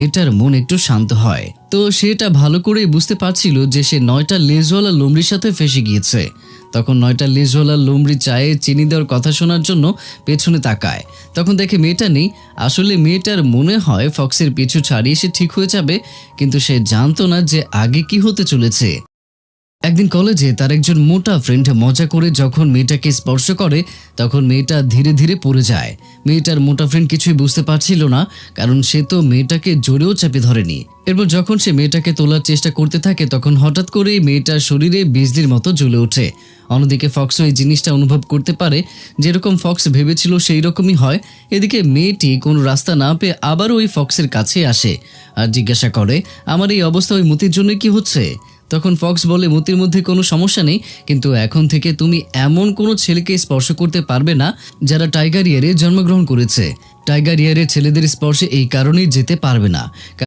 এটার মন একটু শান্ত হয়। তো সেটা ভালো করে বুঝতে পারছিল যে সে 9টা লেজওয়ালা লোমড়ির সাথে ফেসে গিয়েছে। তখন 9টা লেজওয়ালা লোমড়ি চায়ে চিনি দেওয়ার কথা শোনার জন্য পেছনে তাকায়। তখন দেখে মেয়েটা নেই। আসলে মেয়েটার মনে হয় ফক্সের পিছু ছাড়িয়ে সে ঠিক হয়ে যাবে, কিন্তু সে জানতো না যে আগে কি হতে চলেছে। একদিন কলেজে তার একজন মোটা ফ্রেন্ড মজা করে যখন মেয়েটাকে স্পর্শ করে, তখন মেয়েটা ধীরে ধীরে পড়ে যায়। মেয়েটার মোটা ফ্রেন্ড কিছুই বুঝতে পারছিল না, কারণ সে তো মেয়েটাকে জোরেও চেপে ধরেনি। এরপর যখন সে মেয়েটাকে তোলার চেষ্টা করতে থাকে, তখন হঠাৎ করে মেয়েটার শরীরে বিজলির মতো জ্বলে ওঠে। অন্যদিকে ফক্সও এই জিনিসটা অনুভব করতে পারে। যেরকম ফক্স ভেবেছিল সেই রকমই হয়। এদিকে মেয়েটি কোনো রাস্তা না পেয়ে আবারও ওই ফক্সের কাছে আসে আর জিজ্ঞাসা করে, আমার এই অবস্থা ওই মতির জন্য কি হচ্ছে? তখন ফক্স বলে, মতির মধ্যে কোনো সমস্যা নেই, কিন্তু এখন থেকে তুমি এমন কোনো ছেলেকে স্পর্শ করতে পারবে না যারা টাইগার ইয়ারে জন্মগ্রহণ করেছে। টাইগার ইয়ারের ছেলেদের স্পর্শে এই কারণেই যেতে পারবে না।